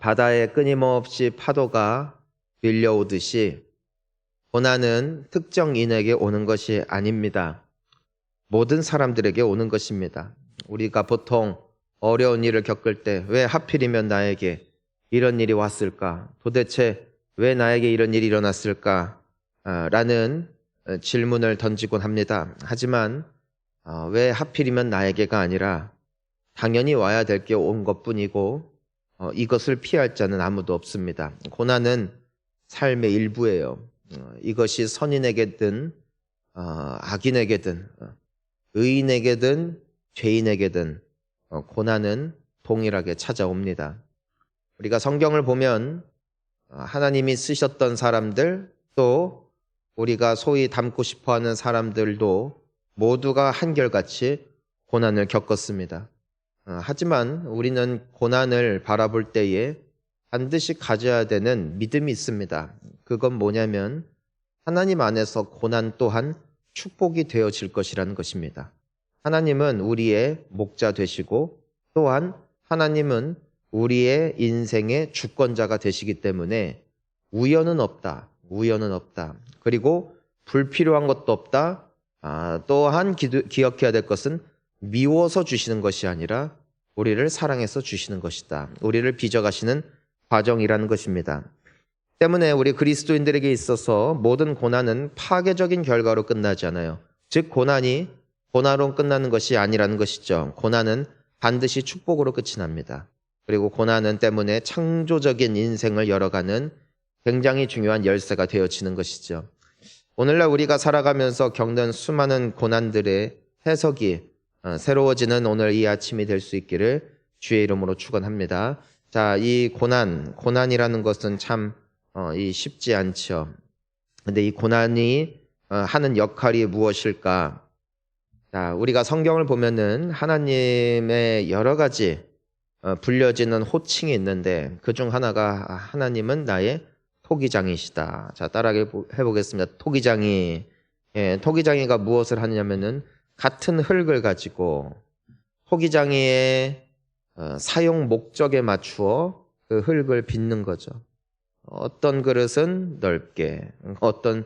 바다에 끊임없이 파도가 밀려오듯이 고난은 특정인에게 오는 것이 아닙니다. 모든 사람들에게 오는 것입니다. 우리가 보통 어려운 일을 겪을 때 왜 하필이면 나에게 이런 일이 왔을까? 도대체 왜 나에게 이런 일이 일어났을까? 라는 질문을 던지곤 합니다. 하지만 왜 하필이면 나에게가 아니라 당연히 와야 될 게 온 것뿐이고 이것을 피할 자는 아무도 없습니다. 고난은 삶의 일부예요. 이것이 선인에게든 악인에게든 의인에게든 죄인에게든 고난은 동일하게 찾아옵니다. 우리가 성경을 보면 하나님이 쓰셨던 사람들, 또 우리가 소위 닮고 싶어하는 사람들도 모두가 한결같이 고난을 겪었습니다. 하지만 우리는 고난을 바라볼 때에 반드시 가져야 되는 믿음이 있습니다. 그건 뭐냐면 하나님 안에서 고난 또한 축복이 되어질 것이라는 것입니다. 하나님은 우리의 목자 되시고 또한 하나님은 우리의 인생의 주권자가 되시기 때문에 우연은 없다. 우연은 없다. 그리고 불필요한 것도 없다. 또한 기억해야 될 것은 미워서 주시는 것이 아니라 우리를 사랑해서 주시는 것이다. 우리를 빚어가시는 과정이라는 것입니다. 때문에 우리 그리스도인들에게 있어서 모든 고난은 파괴적인 결과로 끝나지 않아요. 즉 고난이 고난으로 끝나는 것이 아니라는 것이죠. 고난은 반드시 축복으로 끝이 납니다. 그리고 고난은 때문에 창조적인 인생을 열어가는 굉장히 중요한 열쇠가 되어지는 것이죠. 오늘날 우리가 살아가면서 겪는 수많은 고난들의 해석이 새로워지는 오늘 이 아침이 될 수 있기를 주의 이름으로 축원합니다. 자, 이 고난이라는 것은 참 쉽지 않죠. 근데 이 고난이 하는 역할이 무엇일까? 자, 우리가 성경을 보면은 하나님의 여러 가지 불려지는 호칭이 있는데 그중 하나가 하나님은 나의 토기장이시다. 자, 따라해 보겠습니다. 토기장이. 토기장이가 무엇을 하냐면은 같은 흙을 가지고 토기장이의 사용 목적에 맞추어 그 흙을 빚는 거죠. 어떤 그릇은 넓게, 어떤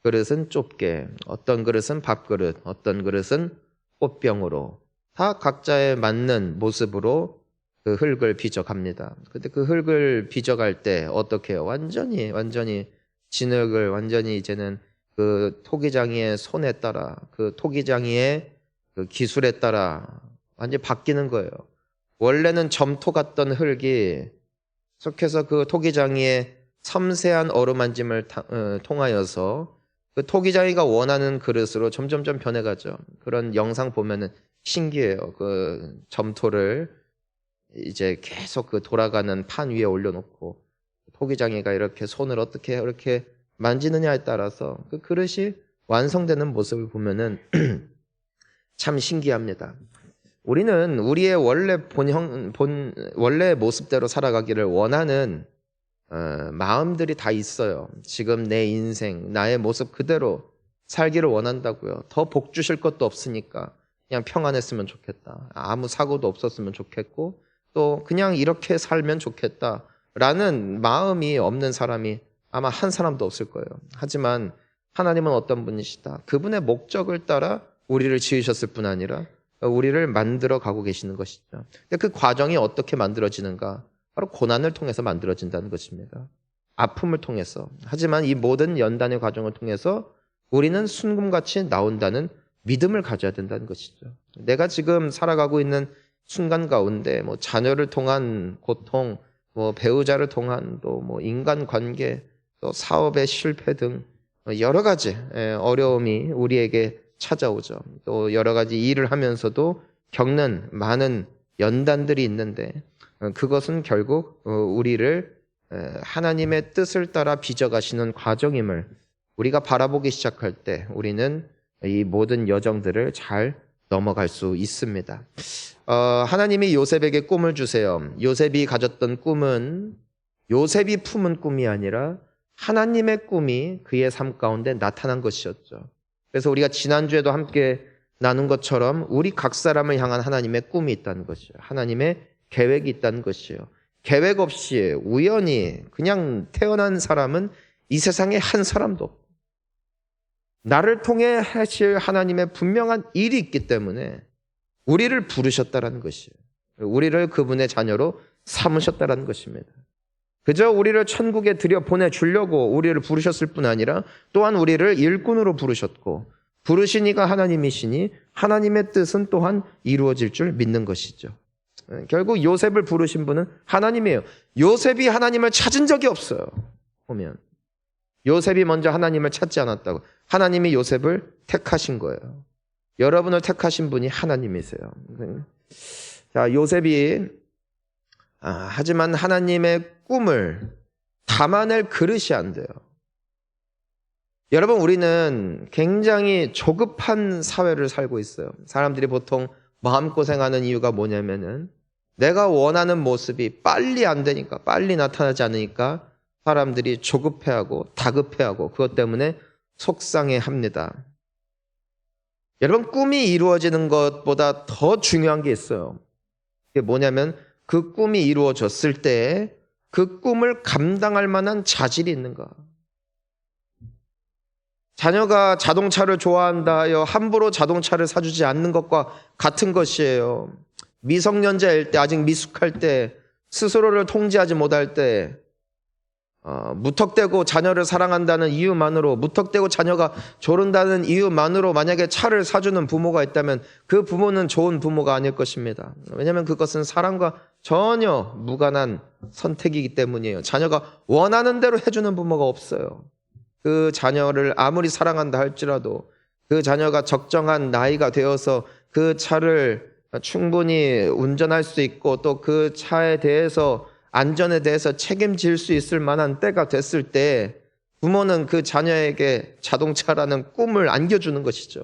그릇은 좁게, 어떤 그릇은 밥그릇, 어떤 그릇은 꽃병으로 다 각자에 맞는 모습으로 그 흙을 빚어갑니다. 근데 그 흙을 빚어갈 때 어떻게 해요? 완전히 진흙을 완전히 이제는 그 토기장이의 손에 따라 그 토기장이의 그 기술에 따라 완전히 바뀌는 거예요. 원래는 점토 같던 흙이 속해서 그 토기장이의 섬세한 어루만짐을 통하여서 그 토기장이가 원하는 그릇으로 점점점 변해가죠. 그런 영상 보면은 신기해요. 그 점토를 이제 계속 그 돌아가는 판 위에 올려놓고 토기장이가 이렇게 손을 어떻게 이렇게 만지느냐에 따라서 그 그릇이 완성되는 모습을 보면은 참 신기합니다. 우리는 우리의 원래 모습대로 살아가기를 원하는 마음들이 다 있어요. 지금 내 인생, 나의 모습 그대로 살기를 원한다고요. 더 복 주실 것도 없으니까 그냥 평안했으면 좋겠다. 아무 사고도 없었으면 좋겠고 또 그냥 이렇게 살면 좋겠다라는 마음이 없는 사람이 아마 한 사람도 없을 거예요. 하지만 하나님은 어떤 분이시다. 그분의 목적을 따라 우리를 지으셨을 뿐 아니라 우리를 만들어 가고 계시는 것이죠. 근데 그 과정이 어떻게 만들어지는가? 바로 고난을 통해서 만들어진다는 것입니다. 아픔을 통해서. 하지만 이 모든 연단의 과정을 통해서 우리는 순금같이 나온다는 믿음을 가져야 된다는 것이죠. 내가 지금 살아가고 있는 순간 가운데 뭐 자녀를 통한 고통, 뭐 배우자를 통한 또 뭐 인간관계, 또 사업의 실패 등 여러 가지 어려움이 우리에게 찾아오죠. 또 여러 가지 일을 하면서도 겪는 많은 연단들이 있는데 그것은 결국 우리를 하나님의 뜻을 따라 빚어가시는 과정임을 우리가 바라보기 시작할 때 우리는 이 모든 여정들을 잘 넘어갈 수 있습니다. 하나님이 요셉에게 꿈을 주세요. 요셉이 가졌던 꿈은 요셉이 품은 꿈이 아니라 하나님의 꿈이 그의 삶 가운데 나타난 것이었죠. 그래서 우리가 지난주에도 함께 나눈 것처럼 우리 각 사람을 향한 하나님의 꿈이 있다는 것이에요. 하나님의 계획이 있다는 것이에요. 계획 없이 우연히 그냥 태어난 사람은 이 세상에 한 사람도 없고 나를 통해 하실 하나님의 분명한 일이 있기 때문에 우리를 부르셨다라는 것이에요. 우리를 그분의 자녀로 삼으셨다라는 것입니다. 그저 우리를 천국에 들여보내주려고 우리를 부르셨을 뿐 아니라 또한 우리를 일꾼으로 부르셨고 부르신 이가 하나님이시니 하나님의 뜻은 또한 이루어질 줄 믿는 것이죠. 결국 요셉을 부르신 분은 하나님이에요. 요셉이 하나님을 찾은 적이 없어요. 보면 요셉이 먼저 하나님을 찾지 않았다고. 하나님이 요셉을 택하신 거예요. 여러분을 택하신 분이 하나님이세요. 자, 요셉이 하지만 하나님의 꿈을 담아낼 그릇이 안 돼요. 여러분, 우리는 굉장히 조급한 사회를 살고 있어요. 사람들이 보통 마음고생하는 이유가 뭐냐면은 내가 원하는 모습이 빨리 안 되니까, 빨리 나타나지 않으니까 사람들이 조급해하고 다급해하고 그것 때문에 속상해합니다. 여러분, 꿈이 이루어지는 것보다 더 중요한 게 있어요. 그게 뭐냐면 그 꿈이 이루어졌을 때 그 꿈을 감당할 만한 자질이 있는가. 자녀가 자동차를 좋아한다 하여 함부로 자동차를 사주지 않는 것과 같은 것이에요. 미성년자일 때, 아직 미숙할 때, 스스로를 통제하지 못할 때 무턱대고 자녀를 사랑한다는 이유만으로, 무턱대고 자녀가 조른다는 이유만으로 만약에 차를 사주는 부모가 있다면 그 부모는 좋은 부모가 아닐 것입니다. 왜냐하면 그것은 사랑과 전혀 무관한 선택이기 때문이에요. 자녀가 원하는 대로 해주는 부모가 없어요. 그 자녀를 아무리 사랑한다 할지라도 그 자녀가 적정한 나이가 되어서 그 차를 충분히 운전할 수 있고 또 그 차에 대해서 안전에 대해서 책임질 수 있을 만한 때가 됐을 때 부모는 그 자녀에게 자동차라는 꿈을 안겨주는 것이죠.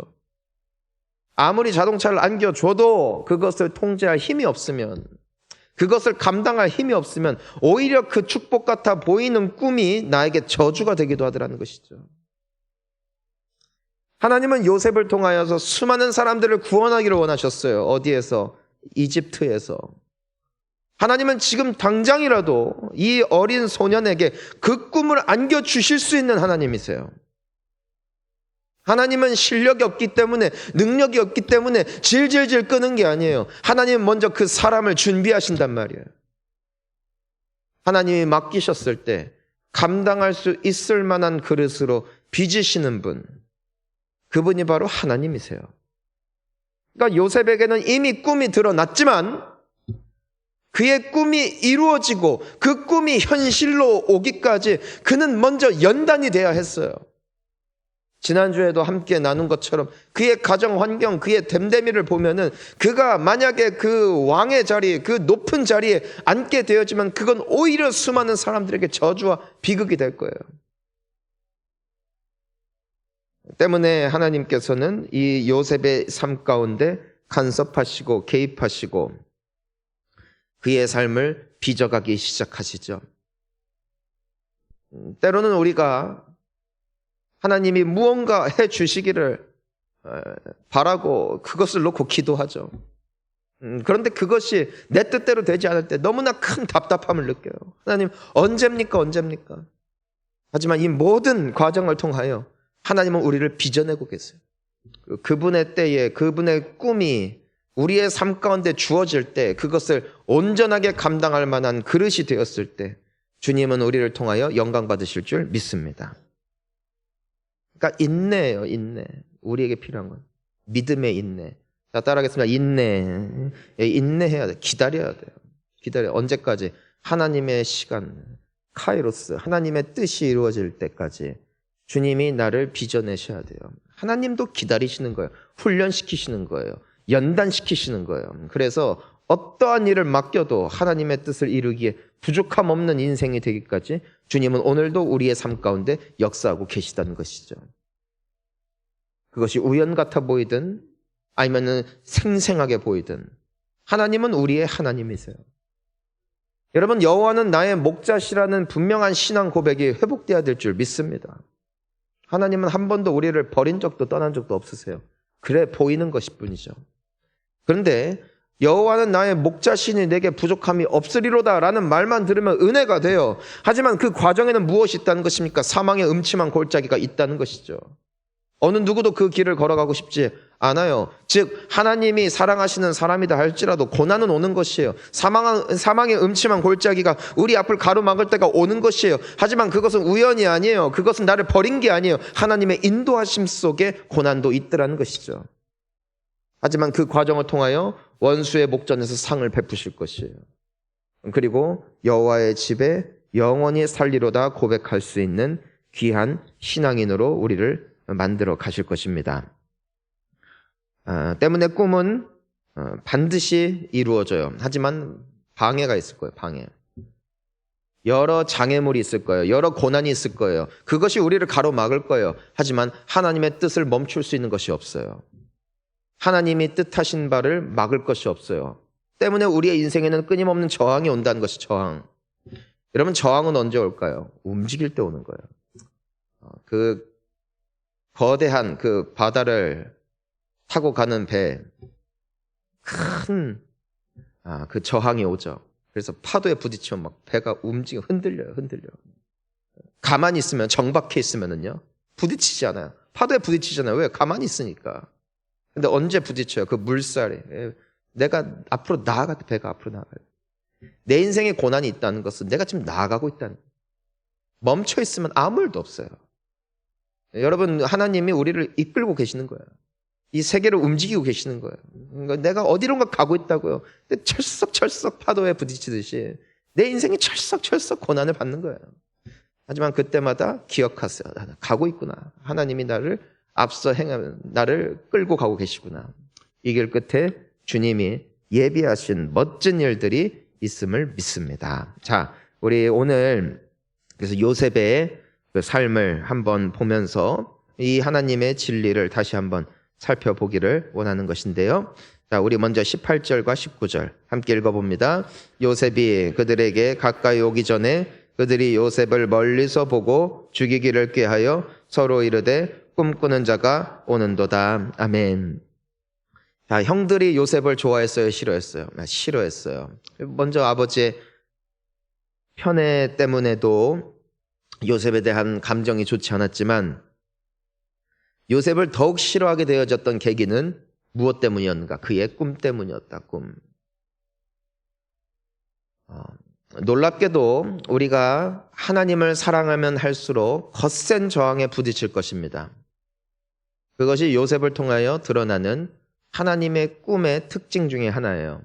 아무리 자동차를 안겨줘도 그것을 통제할 힘이 없으면, 그것을 감당할 힘이 없으면 오히려 그 축복 같아 보이는 꿈이 나에게 저주가 되기도 하더라는 것이죠. 하나님은 요셉을 통하여서 수많은 사람들을 구원하기를 원하셨어요. 어디에서? 이집트에서. 하나님은 지금 당장이라도 이 어린 소년에게 그 꿈을 안겨주실 수 있는 하나님이세요. 하나님은 실력이 없기 때문에, 능력이 없기 때문에 질질질 끄는 게 아니에요. 하나님은 먼저 그 사람을 준비하신단 말이에요. 하나님이 맡기셨을 때 감당할 수 있을 만한 그릇으로 빚으시는 분, 그분이 바로 하나님이세요. 그러니까 요셉에게는 이미 꿈이 드러났지만 그의 꿈이 이루어지고 그 꿈이 현실로 오기까지 그는 먼저 연단이 돼야 했어요. 지난주에도 함께 나눈 것처럼 그의 가정 환경, 그의 됨됨이를 보면은 그가 만약에 그 왕의 자리, 그 높은 자리에 앉게 되었지만 그건 오히려 수많은 사람들에게 저주와 비극이 될 거예요. 때문에 하나님께서는 이 요셉의 삶 가운데 간섭하시고 개입하시고 그의 삶을 빚어가기 시작하시죠. 때로는 우리가 하나님이 무언가 해 주시기를 바라고 그것을 놓고 기도하죠. 그런데 그것이 내 뜻대로 되지 않을 때 너무나 큰 답답함을 느껴요. 하나님, 언제입니까? 하지만 이 모든 과정을 통하여 하나님은 우리를 빚어내고 계세요. 그분의 때에 그분의 꿈이 우리의 삶 가운데 주어질 때 그것을 온전하게 감당할 만한 그릇이 되었을 때 주님은 우리를 통하여 영광 받으실 줄 믿습니다. 그러니까 인내예요. 인내. 우리에게 필요한 건 믿음의 인내. 자, 따라하겠습니다. 인내. 인내해야 돼. 기다려야 돼요. 기다려. 언제까지? 하나님의 시간, 카이로스, 하나님의 뜻이 이루어질 때까지 주님이 나를 빚어내셔야 돼요. 하나님도 기다리시는 거예요. 훈련시키시는 거예요. 연단시키시는 거예요. 그래서 어떠한 일을 맡겨도 하나님의 뜻을 이루기에 부족함 없는 인생이 되기까지 주님은 오늘도 우리의 삶 가운데 역사하고 계시다는 것이죠. 그것이 우연 같아 보이든 아니면은 생생하게 보이든 하나님은 우리의 하나님이세요. 여러분, 여호와는 나의 목자시라는 분명한 신앙 고백이 회복돼야 될 줄 믿습니다. 하나님은 한 번도 우리를 버린 적도 떠난 적도 없으세요. 그래 보이는 것일 뿐이죠. 그런데 여호와는 나의 목자시니 내게 부족함이 없으리로다 라는 말만 들으면 은혜가 돼요. 하지만 그 과정에는 무엇이 있다는 것입니까? 사망의 음침한 골짜기가 있다는 것이죠. 어느 누구도 그 길을 걸어가고 싶지 않아요. 즉 하나님이 사랑하시는 사람이다 할지라도 고난은 오는 것이에요. 사망의 음침한 골짜기가 우리 앞을 가로막을 때가 오는 것이에요. 하지만 그것은 우연이 아니에요. 그것은 나를 버린 게 아니에요. 하나님의 인도하심 속에 고난도 있더라는 것이죠. 하지만 그 과정을 통하여 원수의 목전에서 상을 베푸실 것이에요. 그리고 여호와의 집에 영원히 살리로다 고백할 수 있는 귀한 신앙인으로 우리를 만들어 가실 것입니다. 때문에 꿈은 반드시 이루어져요. 하지만 방해가 있을 거예요. 방해. 여러 장애물이 있을 거예요. 여러 고난이 있을 거예요. 그것이 우리를 가로막을 거예요. 하지만 하나님의 뜻을 멈출 수 있는 것이 없어요. 하나님이 뜻하신 바를 막을 것이 없어요. 때문에 우리의 인생에는 끊임없는 저항이 온다는 것이 저항. 여러분 저항은 언제 올까요? 움직일 때 오는 거예요. 그 거대한 그 바다를 타고 가는 배, 큰 그 저항이 오죠. 그래서 파도에 부딪히면 막 배가 움직여 흔들려요. 가만히 있으면 정박해 있으면은요 부딪히지 않아요. 파도에 부딪히잖아요. 왜? 가만히 있으니까. 근데 언제 부딪혀요? 그 물살에. 내가 앞으로 나아갈 때 배가 앞으로 나아가요. 내 인생에 고난이 있다는 것은 내가 지금 나아가고 있다는 거예요. 멈춰 있으면 아무 일도 없어요. 여러분 하나님이 우리를 이끌고 계시는 거예요. 이 세계를 움직이고 계시는 거예요. 그러니까 내가 어디론가 가고 있다고요. 근데 철썩 파도에 부딪히듯이 내 인생이 철썩 고난을 받는 거예요. 하지만 그때마다 기억하세요. 나는 가고 있구나. 하나님이 나를 앞서 행하면 나를 끌고 가고 계시구나. 이 길 끝에 주님이 예비하신 멋진 일들이 있음을 믿습니다. 자, 우리 오늘 그래서 요셉의 그 삶을 한번 보면서 이 하나님의 진리를 다시 한번 살펴보기를 원하는 것인데요. 자, 우리 먼저 18절과 19절 함께 읽어봅니다. 요셉이 그들에게 가까이 오기 전에 그들이 요셉을 멀리서 보고 죽이기를 꾀하여 서로 이르되 꿈꾸는 자가 오는도다. 아멘. 자, 형들이 요셉을 좋아했어요? 싫어했어요? 싫어했어요. 먼저 아버지의 편애 때문에도 요셉에 대한 감정이 좋지 않았지만 요셉을 더욱 싫어하게 되어졌던 계기는 무엇 때문이었는가? 그의 꿈 때문이었다. 꿈. 놀랍게도 우리가 하나님을 사랑하면 할수록 거센 저항에 부딪힐 것입니다. 그것이 요셉을 통하여 드러나는 하나님의 꿈의 특징 중에 하나예요.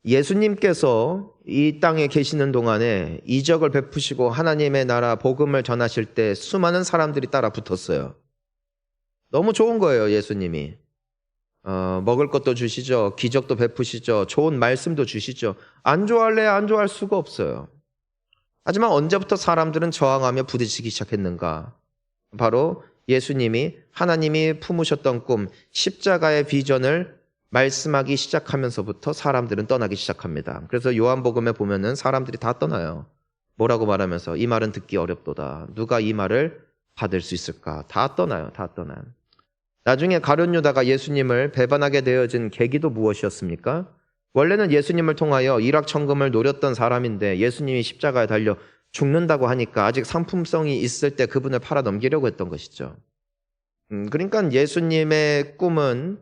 예수님께서 이 땅에 계시는 동안에 이적을 베푸시고 하나님의 나라 복음을 전하실 때 수많은 사람들이 따라 붙었어요. 너무 좋은 거예요. 예수님이 먹을 것도 주시죠. 기적도 베푸시죠. 좋은 말씀도 주시죠. 안 좋아할래? 안 좋아할 수가 없어요. 하지만 언제부터 사람들은 저항하며 부딪히기 시작했는가? 바로 예수님이 하나님이 품으셨던 꿈 십자가의 비전을 말씀하기 시작하면서부터 사람들은 떠나기 시작합니다. 그래서 요한복음에 보면은 사람들이 다 떠나요. 뭐라고 말하면서 이 말은 듣기 어렵도다. 누가 이 말을 받을 수 있을까? 다 떠나요. 다 떠나요. 나중에 가룟 유다가 예수님을 배반하게 되어진 계기도 무엇이었습니까? 원래는 예수님을 통하여 일확천금을 노렸던 사람인데 예수님이 십자가에 달려 죽는다고 하니까 아직 상품성이 있을 때 그분을 팔아 넘기려고 했던 것이죠. 그러니까 예수님의 꿈은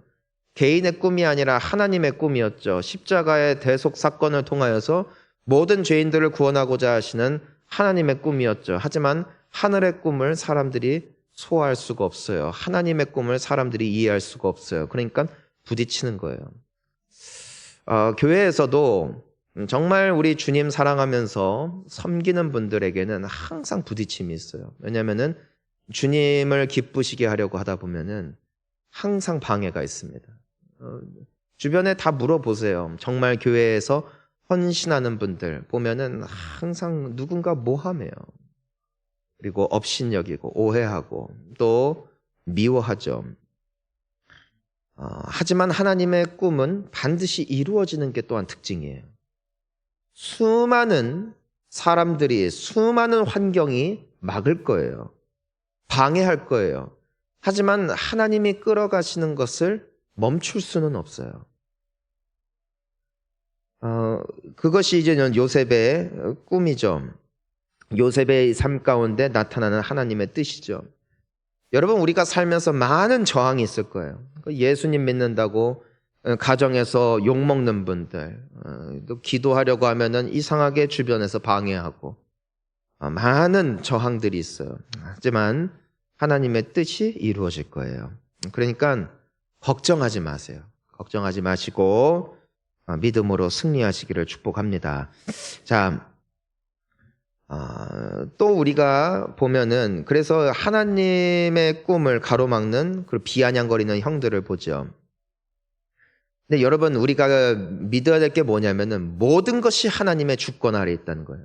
개인의 꿈이 아니라 하나님의 꿈이었죠. 십자가의 대속 사건을 통하여서 모든 죄인들을 구원하고자 하시는 하나님의 꿈이었죠. 하지만 하늘의 꿈을 사람들이 소화할 수가 없어요. 하나님의 꿈을 사람들이 이해할 수가 없어요. 그러니까 부딪히는 거예요. 교회에서도 정말 우리 주님 사랑하면서 섬기는 분들에게는 항상 부딪힘이 있어요. 왜냐하면은 주님을 기쁘시게 하려고 하다 보면은 항상 방해가 있습니다. 주변에 다 물어보세요. 정말 교회에서 헌신하는 분들 보면은 항상 누군가 모함해요. 그리고 업신여기고 오해하고 또 미워하죠. 하지만 하나님의 꿈은 반드시 이루어지는 게 또한 특징이에요. 수많은 사람들이 수많은 환경이 막을 거예요. 방해할 거예요. 하지만 하나님이 끌어가시는 것을 멈출 수는 없어요. 그것이 이제는 요셉의 꿈이죠. 요셉의 삶 가운데 나타나는 하나님의 뜻이죠. 여러분, 우리가 살면서 많은 저항이 있을 거예요. 예수님 믿는다고 가정에서 욕먹는 분들, 또 기도하려고 하면은 이상하게 주변에서 방해하고, 많은 저항들이 있어요. 하지만 하나님의 뜻이 이루어질 거예요. 그러니까 걱정하지 마세요. 걱정하지 마시고 믿음으로 승리하시기를 축복합니다. 자, 또 우리가 보면은 그래서 하나님의 꿈을 가로막는 그 비아냥거리는 형들을 보죠. 근데 여러분, 우리가 믿어야 될 게 뭐냐면은 모든 것이 하나님의 주권 아래 있다는 거예요.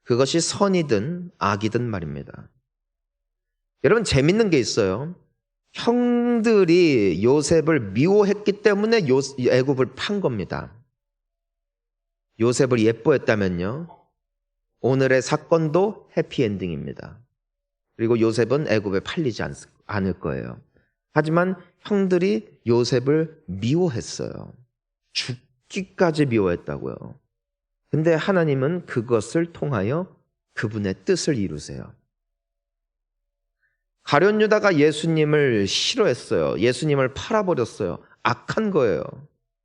그것이 선이든 악이든 말입니다. 여러분, 재밌는 게 있어요. 형들이 요셉을 미워했기 때문에 애굽을 판 겁니다. 요셉을 예뻐했다면요, 오늘의 사건도 해피엔딩입니다. 그리고 요셉은 애굽에 팔리지 않을 거예요. 하지만 형들이 요셉을 미워했어요. 죽기까지 미워했다고요. 근데 하나님은 그것을 통하여 그분의 뜻을 이루세요. 가룟 유다가 예수님을 싫어했어요. 예수님을 팔아버렸어요. 악한 거예요.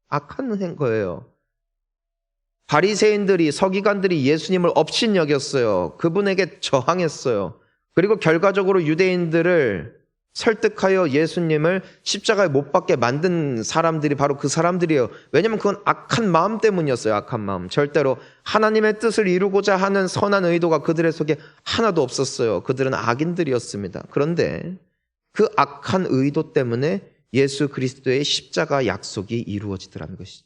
악한 거예요. 바리새인들이, 서기관들이 예수님을 업신여겼어요. 그분에게 저항했어요. 그리고 결과적으로 유대인들을 설득하여 예수님을 십자가에 못 박게 만든 사람들이 바로 그 사람들이에요. 왜냐하면 그건 악한 마음 때문이었어요. 악한 마음. 절대로 하나님의 뜻을 이루고자 하는 선한 의도가 그들의 속에 하나도 없었어요. 그들은 악인들이었습니다. 그런데 그 악한 의도 때문에 예수 그리스도의 십자가 약속이 이루어지더라는 것이죠.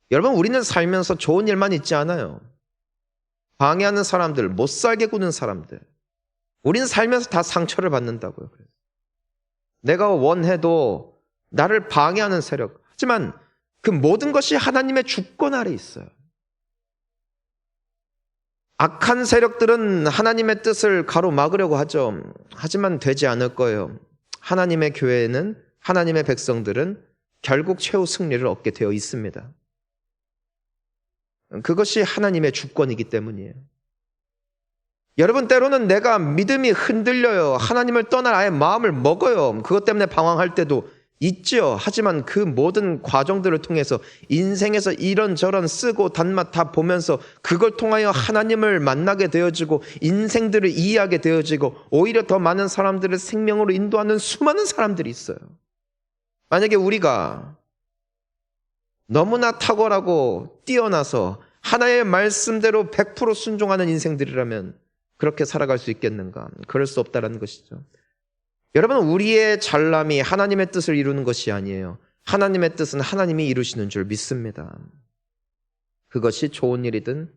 여러분, 우리는 살면서 좋은 일만 있지 않아요. 방해하는 사람들, 못 살게 구는 사람들, 우리는 살면서 다 상처를 받는다고요. 내가 원해도 나를 방해하는 세력. 하지만 그 모든 것이 하나님의 주권 아래 있어요. 악한 세력들은 하나님의 뜻을 가로막으려고 하죠. 하지만 되지 않을 거예요. 하나님의 교회는, 하나님의 백성들은 결국 최후 승리를 얻게 되어 있습니다. 그것이 하나님의 주권이기 때문이에요. 여러분, 때로는 내가 믿음이 흔들려요. 하나님을 떠날 아예 마음을 먹어요. 그것 때문에 방황할 때도 있죠. 하지만 그 모든 과정들을 통해서 인생에서 이런저런 쓰고 단맛 다 보면서 그걸 통하여 하나님을 만나게 되어지고 인생들을 이해하게 되어지고 오히려 더 많은 사람들을 생명으로 인도하는 수많은 사람들이 있어요. 만약에 우리가 너무나 탁월하고 뛰어나서 하나의 말씀대로 100% 순종하는 인생들이라면 그렇게 살아갈 수 있겠는가? 그럴 수 없다는 것이죠. 여러분, 우리의 잘남이 하나님의 뜻을 이루는 것이 아니에요. 하나님의 뜻은 하나님이 이루시는 줄 믿습니다. 그것이 좋은 일이든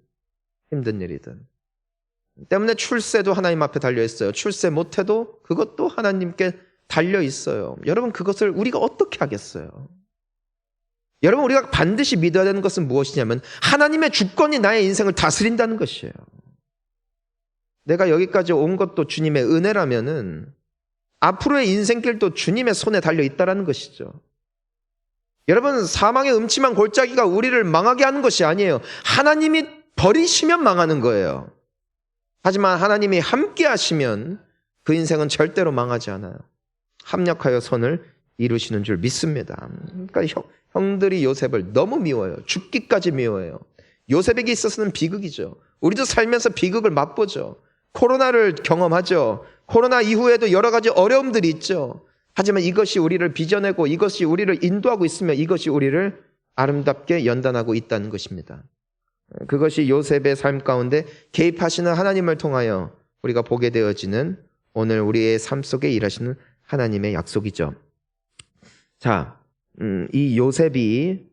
힘든 일이든. 때문에 출세도 하나님 앞에 달려있어요. 출세 못해도 그것도 하나님께 달려있어요. 여러분, 그것을 우리가 어떻게 하겠어요? 여러분, 우리가 반드시 믿어야 되는 것은 무엇이냐면 하나님의 주권이 나의 인생을 다스린다는 것이에요. 내가 여기까지 온 것도 주님의 은혜라면은 앞으로의 인생길도 주님의 손에 달려 있다는 것이죠. 여러분, 사망의 음침한 골짜기가 우리를 망하게 하는 것이 아니에요. 하나님이 버리시면 망하는 거예요. 하지만 하나님이 함께 하시면 그 인생은 절대로 망하지 않아요. 합력하여 선을 이루시는 줄 믿습니다. 그러니까 형들이 요셉을 너무 미워요. 죽기까지 미워해요. 요셉에게 있어서는 비극이죠. 우리도 살면서 비극을 맛보죠. 코로나를 경험하죠. 코로나 이후에도 여러 가지 어려움들이 있죠. 하지만 이것이 우리를 빚어내고 이것이 우리를 인도하고 있으며 이것이 우리를 아름답게 연단하고 있다는 것입니다. 그것이 요셉의 삶 가운데 개입하시는 하나님을 통하여 우리가 보게 되어지는 오늘 우리의 삶 속에 일하시는 하나님의 약속이죠. 자, 이 요셉을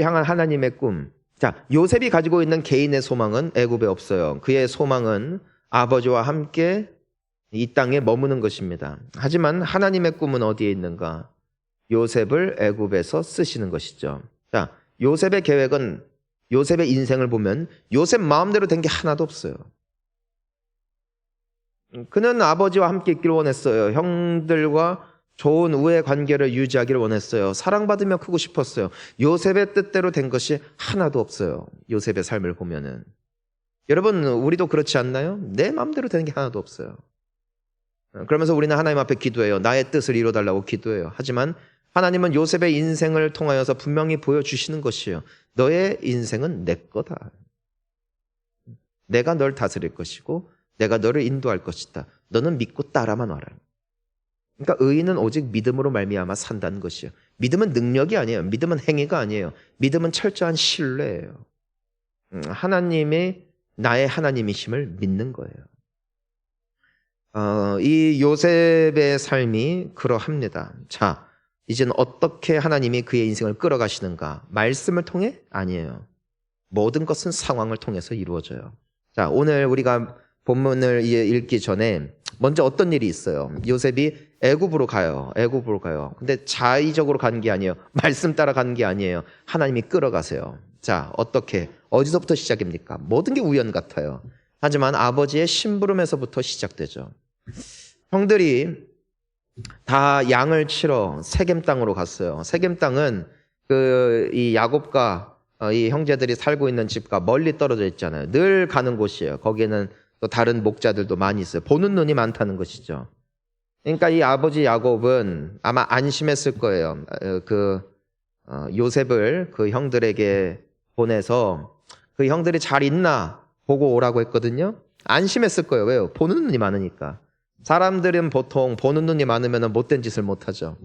향한 하나님의 꿈. 자, 요셉이 가지고 있는 개인의 소망은 애굽에 없어요. 그의 소망은 아버지와 함께 이 땅에 머무는 것입니다. 하지만 하나님의 꿈은 어디에 있는가? 요셉을 애굽에서 쓰시는 것이죠. 자, 요셉의 계획은, 요셉의 인생을 보면 요셉 마음대로 된 게 하나도 없어요. 그는 아버지와 함께 있기를 원했어요. 형들과 좋은 우애 관계를 유지하기를 원했어요. 사랑받으며 크고 싶었어요. 요셉의 뜻대로 된 것이 하나도 없어요. 요셉의 삶을 보면은. 여러분, 우리도 그렇지 않나요? 내 마음대로 되는 게 하나도 없어요. 그러면서 우리는 하나님 앞에 기도해요. 나의 뜻을 이뤄달라고 기도해요. 하지만 하나님은 요셉의 인생을 통하여서 분명히 보여주시는 것이에요. 너의 인생은 내 거다. 내가 널 다스릴 것이고 내가 너를 인도할 것이다. 너는 믿고 따라만 와라. 그러니까 의인은 오직 믿음으로 말미암아 산다는 것이에요. 믿음은 능력이 아니에요. 믿음은 행위가 아니에요. 믿음은 철저한 신뢰예요. 하나님이 나의 하나님이심을 믿는 거예요. 이 요셉의 삶이 그러합니다. 자, 이제는 어떻게 하나님이 그의 인생을 끌어가시는가? 말씀을 통해? 아니에요. 모든 것은 상황을 통해서 이루어져요. 자, 오늘 우리가 본문을 읽기 전에 먼저 어떤 일이 있어요? 요셉이 애굽으로 가요. 애굽으로 가요. 근데 자의적으로 간 게 아니에요. 말씀 따라 간 게 아니에요. 하나님이 끌어가세요. 자, 어떻게? 어디서부터 시작입니까? 모든 게 우연 같아요. 하지만 아버지의 심부름에서부터 시작되죠. 형들이 다 양을 치러 세겜 땅으로 갔어요. 세겜 땅은 이 야곱과 이 형제들이 살고 있는 집과 멀리 떨어져 있잖아요. 늘 가는 곳이에요. 거기에는 또 다른 목자들도 많이 있어요. 보는 눈이 많다는 것이죠. 그러니까 이 아버지 야곱은 아마 안심했을 거예요. 요셉을 그 형들에게 보내서 그 형들이 잘 있나 보고 오라고 했거든요. 안심했을 거예요. 왜요? 보는 눈이 많으니까. 사람들은 보통 보는 눈이 많으면 못된 짓을 못하죠.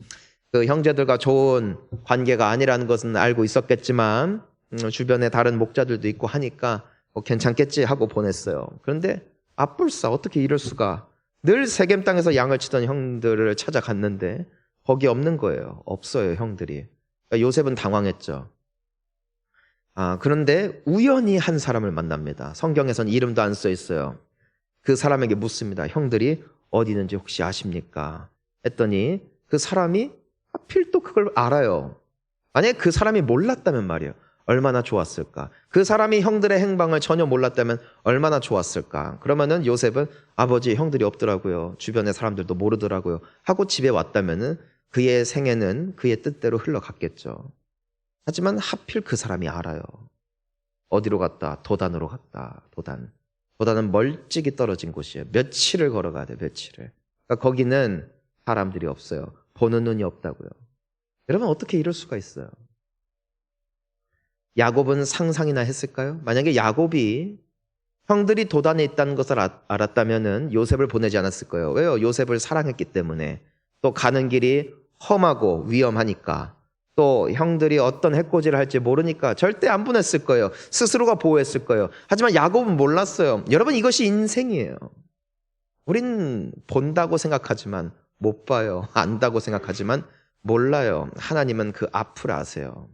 그 형제들과 좋은 관계가 아니라는 것은 알고 있었겠지만 주변에 다른 목자들도 있고 하니까 괜찮겠지 하고 보냈어요. 그런데 앞불싸 어떻게 이럴 수가. 늘 세겜 땅에서 양을 치던 형들을 찾아갔는데 거기 없는 거예요. 없어요, 형들이. 그러니까 요셉은 당황했죠. 그런데 우연히 한 사람을 만납니다. 성경에서는 이름도 안 써 있어요. 그 사람에게 묻습니다. 형들이 어디 있는지 혹시 아십니까? 했더니 그 사람이 하필 또 그걸 알아요. 만약에 그 사람이 몰랐다면 말이에요. 얼마나 좋았을까? 그 사람이 형들의 행방을 전혀 몰랐다면 얼마나 좋았을까? 그러면은 요셉은 아버지 형들이 없더라고요. 주변의 사람들도 모르더라고요. 하고 집에 왔다면은 그의 생애는 그의 뜻대로 흘러갔겠죠. 하지만 하필 그 사람이 알아요. 어디로 갔다? 도단으로 갔다. 도단. 도단은 멀찍이 떨어진 곳이에요. 며칠을 걸어가야 돼요. 며칠을. 그러니까 거기는 사람들이 없어요. 보는 눈이 없다고요. 여러분 어떻게 이럴 수가 있어요? 야곱은 상상이나 했을까요? 만약에 야곱이 형들이 도단에 있다는 것을 알았다면 요셉을 보내지 않았을 거예요. 왜요? 요셉을 사랑했기 때문에. 또 가는 길이 험하고 위험하니까. 또 형들이 어떤 해코지를 할지 모르니까 절대 안 보냈을 거예요. 스스로가 보호했을 거예요. 하지만 야곱은 몰랐어요. 여러분 이것이 인생이에요. 우린 본다고 생각하지만 못 봐요. 안다고 생각하지만 몰라요. 하나님은 그 앞을 아세요.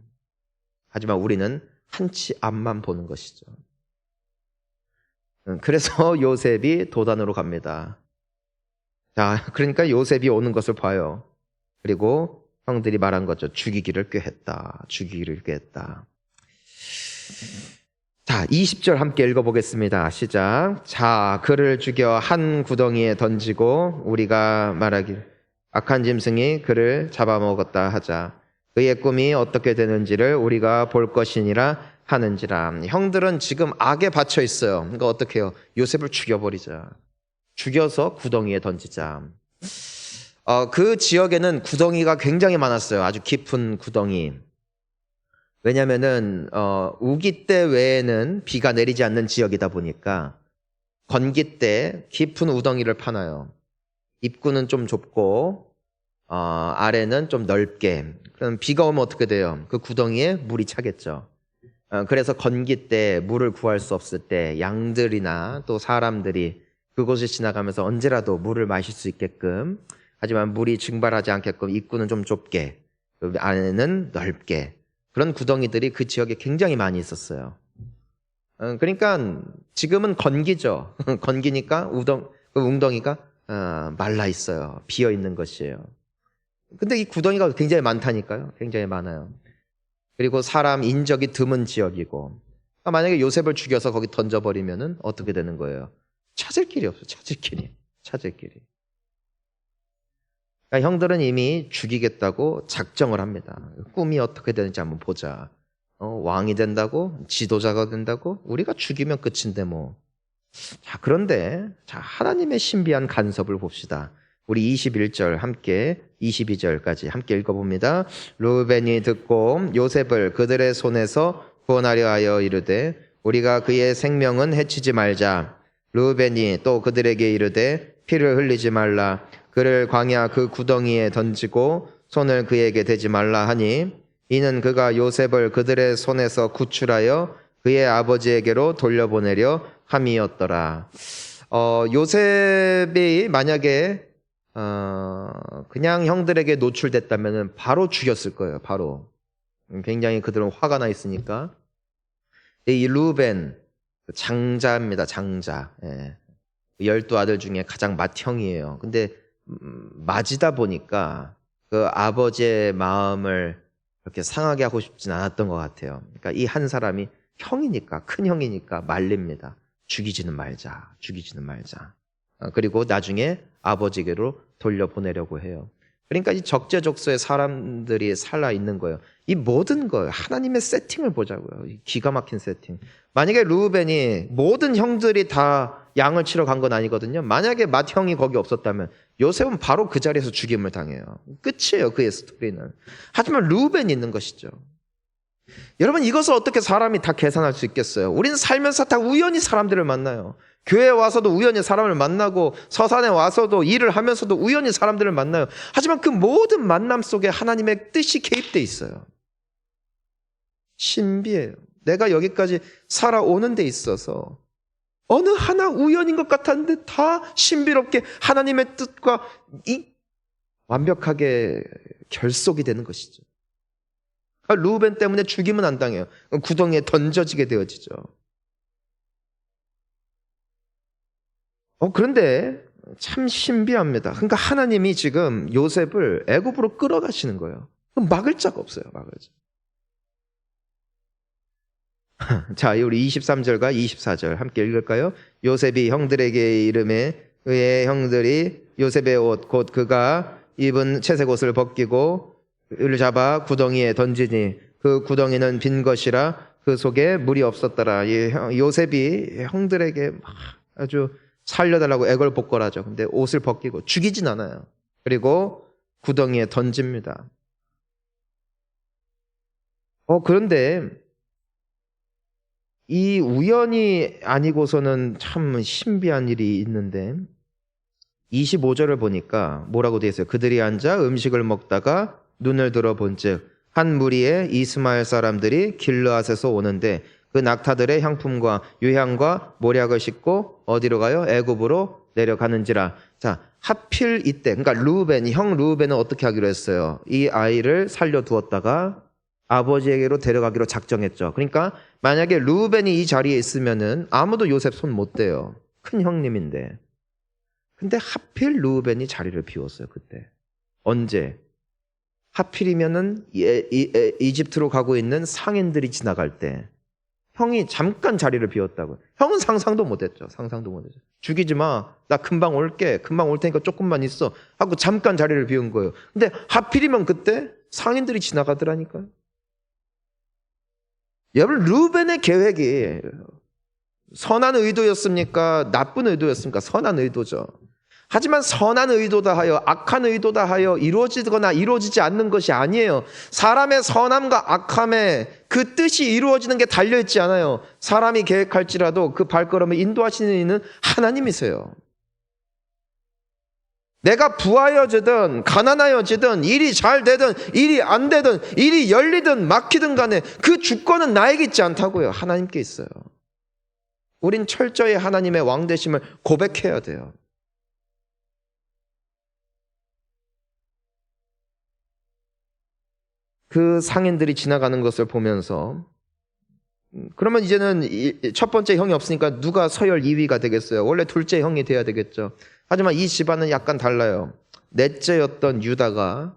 하지만 우리는 한치 앞만 보는 것이죠. 그래서 요셉이 도단으로 갑니다. 자, 그러니까 요셉이 오는 것을 봐요. 그리고 형들이 말한 거죠. 죽이기를 꾀했다. 죽이기를 꾀했다. 자, 20절 함께 읽어보겠습니다. 시작. 자, 그를 죽여 한 구덩이에 던지고 우리가 말하길 악한 짐승이 그를 잡아먹었다 하자. 그의 꿈이 어떻게 되는지를 우리가 볼 것이니라 하는지라. 형들은 지금 악에 받쳐 있어요. 그러니까 어떻게 해요? 요셉을 죽여버리자. 죽여서 구덩이에 던지자. 그 지역에는 구덩이가 굉장히 많았어요. 아주 깊은 구덩이. 왜냐면은 우기 때 외에는 비가 내리지 않는 지역이다 보니까 건기 때 깊은 우덩이를 파놔요. 입구는 좀 좁고 아래는 좀 넓게. 그럼 비가 오면 어떻게 돼요? 그 구덩이에 물이 차겠죠. 그래서 건기 때 물을 구할 수 없을 때 양들이나 또 사람들이 그곳을 지나가면서 언제라도 물을 마실 수 있게끔, 하지만 물이 증발하지 않게끔 입구는 좀 좁게, 안에는 넓게, 그런 구덩이들이 그 지역에 굉장히 많이 있었어요. 그러니까 지금은 건기죠. 건기니까 그 웅덩이가 말라 있어요. 비어 있는 것이에요. 근데 이 구덩이가 굉장히 많다니까요. 굉장히 많아요. 그리고 사람 인적이 드문 지역이고, 만약에 요셉을 죽여서 거기 던져버리면은 어떻게 되는 거예요? 찾을 길이 없어요. 찾을 길이. 그러니까 형들은 이미 죽이겠다고 작정을 합니다. 꿈이 어떻게 되는지 한번 보자. 왕이 된다고? 지도자가 된다고? 우리가 죽이면 끝인데 뭐. 자, 그런데 자, 하나님의 신비한 간섭을 봅시다. 우리 21절 함께 22절까지 함께 읽어봅니다. 르우벤이 듣고 요셉을 그들의 손에서 구원하려 하여 이르되 우리가 그의 생명은 해치지 말자. 르우벤이 또 그들에게 이르되 피를 흘리지 말라. 그를 광야 그 구덩이에 던지고 손을 그에게 대지 말라 하니 이는 그가 요셉을 그들의 손에서 구출하여 그의 아버지에게로 돌려보내려 함이었더라. 요셉이 만약에 그냥 형들에게 노출됐다면 바로 죽였을 거예요. 바로. 굉장히 그들은 화가 나 있으니까. 이 르우벤 장자입니다. 장자. 예. 12아들 중에 가장 맏형이에요. 근데 맞이다 보니까 그 아버지의 마음을 그렇게 상하게 하고 싶진 않았던 것 같아요. 그러니까 이 한 사람이 형이니까, 큰 형이니까 말립니다. 죽이지는 말자. 죽이지는 말자. 그리고 나중에 아버지에게로 돌려보내려고 해요. 그러니까 이 적재적소에 사람들이 살아 있는 거예요. 이 모든 걸 하나님의 세팅을 보자고요. 기가 막힌 세팅. 만약에 르우벤이 모든 형들이 다 양을 치러 간 건 아니거든요. 만약에 맏형이 거기 없었다면 요셉은 바로 그 자리에서 죽임을 당해요. 끝이에요. 그의 스토리는. 하지만 르우벤이 있는 것이죠. 여러분, 이것을 어떻게 사람이 다 계산할 수 있겠어요? 우리는 살면서 다 우연히 사람들을 만나요. 교회에 와서도 우연히 사람을 만나고 서산에 와서도 일을 하면서도 우연히 사람들을 만나요. 하지만 그 모든 만남 속에 하나님의 뜻이 개입되어 있어요. 신비해요. 내가 여기까지 살아오는 데 있어서 어느 하나 우연인 것 같았는데 다 신비롭게 하나님의 뜻과 완벽하게 결속이 되는 것이죠. 르우벤 때문에 죽이면 안 당해요. 구덩이에 던져지게 되어지죠. 그런데 참 신비합니다. 그러니까 하나님이 지금 요셉을 애굽으로 끌어가시는 거예요. 막을 자가 없어요. 막을 자. 자, 우리 23절과 24절 함께 읽을까요? 요셉이 형들에게 이르매 그의 형들이 요셉의 옷 곧 그가 입은 채색 옷을 벗기고 을 잡아 구덩이에 던지니 그 구덩이는 빈 것이라 그 속에 물이 없었더라. 요셉이 형들에게 아주 살려달라고 애걸복걸하죠. 근데 옷을 벗기고 죽이진 않아요. 그리고 구덩이에 던집니다. 그런데 이 우연이 아니고서는 참 신비한 일이 있는데 25절을 보니까 뭐라고 되어 있어요? 그들이 앉아 음식을 먹다가 눈을 들어본즉 한 무리의 이스마엘 사람들이 길르앗에서 오는데 그 낙타들의 향품과 유향과 모략을 싣고 어디로 가요? 애굽으로 내려가는지라. 자, 하필 이때 그러니까 형 르우벤은 어떻게 하기로 했어요? 이 아이를 살려두었다가 아버지에게로 데려가기로 작정했죠. 그러니까 만약에 르우벤이 이 자리에 있으면은 아무도 요셉 손 못 대요. 큰 형님인데. 근데 하필 르우벤이 자리를 비웠어요. 그때. 언제? 하필이면은 이집트로 가고 있는 상인들이 지나갈 때 형이 잠깐 자리를 비웠다고. 형은 상상도 못했죠. 상상도 못했죠. 죽이지 마. 나 금방 올게. 금방 올 테니까 조금만 있어. 하고 잠깐 자리를 비운 거예요. 근데 하필이면 그때 상인들이 지나가더라니까요. 여러분, 르우벤의 계획이 선한 의도였습니까? 나쁜 의도였습니까? 선한 의도죠. 하지만 선한 의도다 하여 악한 의도다 하여 이루어지거나 이루어지지 않는 것이 아니에요. 사람의 선함과 악함에 그 뜻이 이루어지는 게 달려있지 않아요. 사람이 계획할지라도 그 발걸음을 인도하시는 이는 하나님이세요. 내가 부하여지든 가난하여지든 일이 잘 되든 일이 안 되든 일이 열리든 막히든 간에 그 주권은 나에게 있지 않다고요. 하나님께 있어요. 우린 철저히 하나님의 왕되심을 고백해야 돼요. 그 상인들이 지나가는 것을 보면서 그러면 이제는 첫 번째 형이 없으니까 누가 서열 2위가 되겠어요? 원래 둘째 형이 돼야 되겠죠. 하지만 이 집안은 약간 달라요. 넷째였던 유다가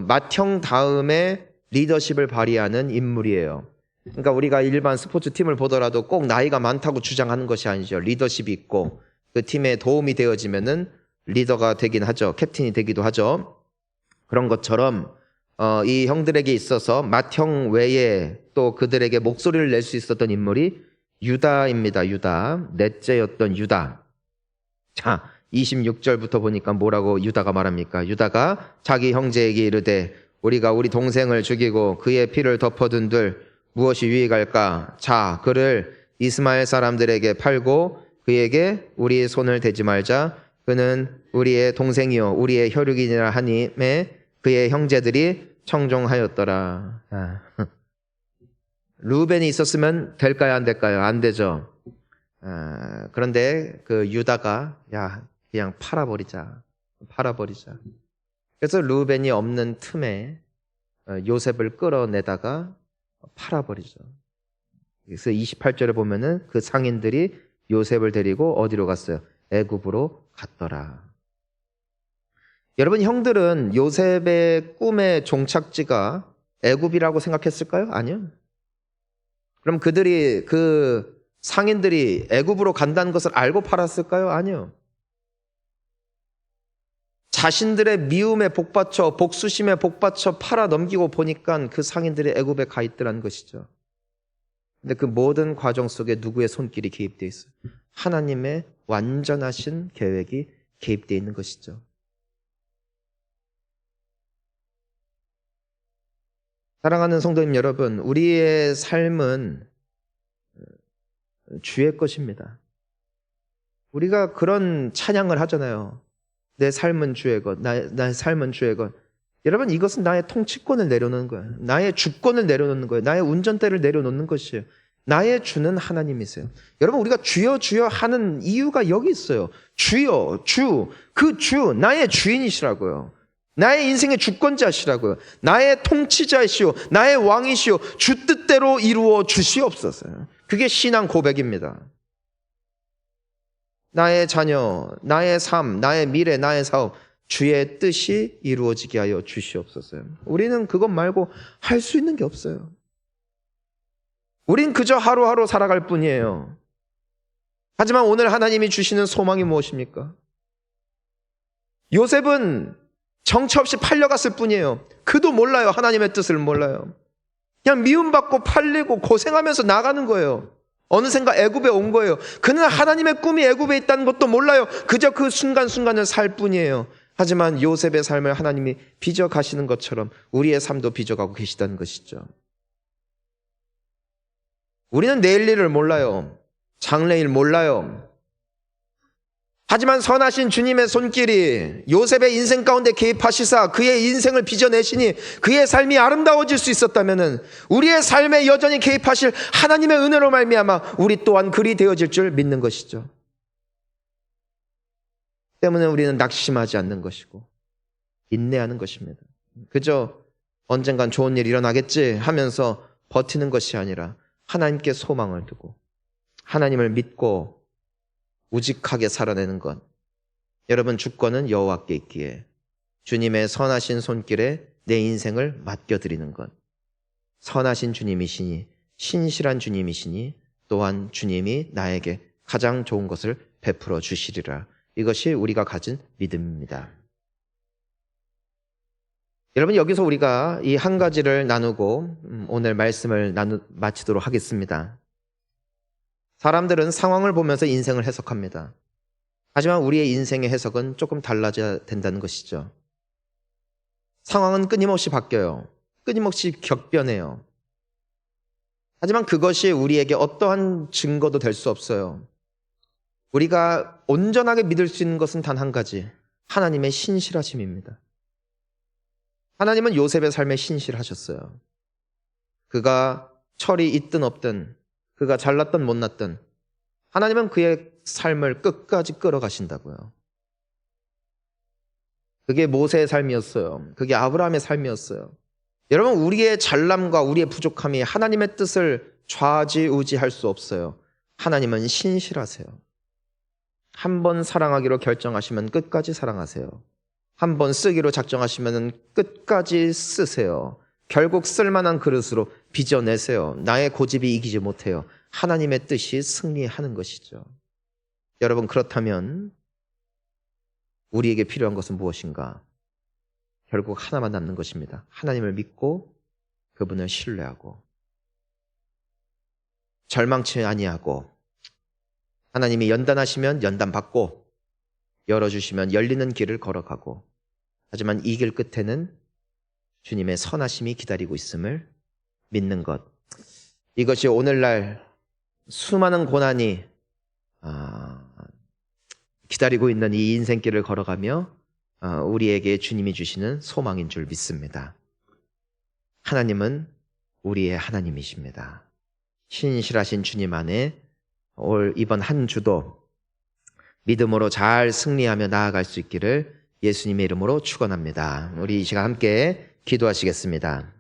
맏형 다음에 리더십을 발휘하는 인물이에요. 그러니까 우리가 일반 스포츠팀을 보더라도 꼭 나이가 많다고 주장하는 것이 아니죠. 리더십이 있고 그 팀에 도움이 되어지면은 리더가 되긴 하죠. 캡틴이 되기도 하죠. 그런 것처럼 이 형들에게 있어서 맏형 외에 또 그들에게 목소리를 낼 수 있었던 인물이 유다입니다. 유다. 넷째였던 유다. 자, 26절부터 보니까 뭐라고 유다가 말합니까? 유다가 자기 형제에게 이르되 우리가 우리 동생을 죽이고 그의 피를 덮어둔들 무엇이 유익할까? 자, 그를 이스마엘 사람들에게 팔고 그에게 우리의 손을 대지 말자. 그는 우리의 동생이요 우리의 혈육이니라 하니매 그의 형제들이 청종하였더라. 루벤이 있었으면 될까요? 안 될까요? 안 되죠. 그런데 그 유다가 야 그냥 팔아버리자. 그래서 루벤이 없는 틈에 요셉을 끌어내다가 팔아버리죠. 그래서 28절에 보면은 그 상인들이 요셉을 데리고 어디로 갔어요? 애굽으로 갔더라. 여러분, 형들은 요셉의 꿈의 종착지가 애굽이라고 생각했을까요? 아니요. 그럼 그 상인들이 애굽으로 간다는 것을 알고 팔았을까요? 아니요. 자신들의 미움에 복받쳐 복수심에 복받쳐 팔아 넘기고 보니까 그 상인들이 애굽에 가 있더라는 것이죠. 근데 그 모든 과정 속에 누구의 손길이 개입되어 있어요? 하나님의 완전하신 계획이 개입되어 있는 것이죠. 사랑하는 성도님 여러분, 우리의 삶은 주의 것입니다. 우리가 그런 찬양을 하잖아요. 내 삶은 주의 것, 나의 삶은 주의 것. 여러분, 이것은 나의 통치권을 내려놓는 거예요. 나의 주권을 내려놓는 거예요. 나의 운전대를 내려놓는 것이에요. 나의 주는 하나님이세요. 여러분, 우리가 주여 주여 하는 이유가 여기 있어요. 주여, 그 주, 나의 주인이시라고요. 나의 인생의 주권자시라고요. 나의 통치자이시오. 나의 왕이시오. 주 뜻대로 이루어 주시옵소서. 그게 신앙 고백입니다. 나의 자녀, 나의 삶, 나의 미래, 나의 사업, 주의 뜻이 이루어지게 하여 주시옵소서. 우리는 그것 말고 할 수 있는 게 없어요. 우린 그저 하루하루 살아갈 뿐이에요. 하지만 오늘 하나님이 주시는 소망이 무엇입니까? 요셉은 정처 없이 팔려갔을 뿐이에요. 그도 몰라요. 하나님의 뜻을 몰라요. 그냥 미움받고 팔리고 고생하면서 나가는 거예요. 어느샌가 애굽에 온 거예요. 그는 하나님의 꿈이 애굽에 있다는 것도 몰라요. 그저 그 순간순간을 살 뿐이에요. 하지만 요셉의 삶을 하나님이 빚어가시는 것처럼 우리의 삶도 빚어가고 계시다는 것이죠. 우리는 내일 일을 몰라요. 장래일 몰라요. 하지만 선하신 주님의 손길이 요셉의 인생 가운데 개입하시사 그의 인생을 빚어내시니 그의 삶이 아름다워질 수 있었다면 우리의 삶에 여전히 개입하실 하나님의 은혜로 말미암아 우리 또한 그리 되어질 줄 믿는 것이죠. 때문에 우리는 낙심하지 않는 것이고 인내하는 것입니다. 그저 언젠간 좋은 일이 일어나겠지 하면서 버티는 것이 아니라 하나님께 소망을 두고 하나님을 믿고 우직하게 살아내는 것. 여러분, 주권은 여호와께 있기에 주님의 선하신 손길에 내 인생을 맡겨드리는 것. 선하신 주님이시니 신실한 주님이시니 또한 주님이 나에게 가장 좋은 것을 베풀어 주시리라. 이것이 우리가 가진 믿음입니다. 여러분, 여기서 우리가 이 한 가지를 나누고 오늘 말씀을 마치도록 하겠습니다. 사람들은 상황을 보면서 인생을 해석합니다. 하지만 우리의 인생의 해석은 조금 달라져야 된다는 것이죠. 상황은 끊임없이 바뀌어요. 끊임없이 격변해요. 하지만 그것이 우리에게 어떠한 증거도 될 수 없어요. 우리가 온전하게 믿을 수 있는 것은 단 한 가지, 하나님의 신실하심입니다. 하나님은 요셉의 삶에 신실하셨어요. 그가 철이 있든 없든, 그가 잘났든 못났든 하나님은 그의 삶을 끝까지 끌어가신다고요. 그게 모세의 삶이었어요. 그게 아브라함의 삶이었어요. 여러분, 우리의 잘남과 우리의 부족함이 하나님의 뜻을 좌지우지할 수 없어요. 하나님은 신실하세요. 한 번 사랑하기로 결정하시면 끝까지 사랑하세요. 한 번 쓰기로 작정하시면 끝까지 쓰세요. 결국 쓸만한 그릇으로 빚어내세요. 나의 고집이 이기지 못해요. 하나님의 뜻이 승리하는 것이죠. 여러분, 그렇다면 우리에게 필요한 것은 무엇인가? 결국 하나만 남는 것입니다. 하나님을 믿고 그분을 신뢰하고 절망치 아니하고 하나님이 연단하시면 연단받고 열어주시면 열리는 길을 걸어가고 하지만 이 길 끝에는 주님의 선하심이 기다리고 있음을 믿는 것. 이것이 오늘날 수많은 고난이 기다리고 있는 이 인생길을 걸어가며 우리에게 주님이 주시는 소망인 줄 믿습니다. 하나님은 우리의 하나님이십니다. 신실하신 주님 안에 이번 한 주도 믿음으로 잘 승리하며 나아갈 수 있기를 예수님의 이름으로 축원합니다. 우리 이 시간 함께 기도하시겠습니다.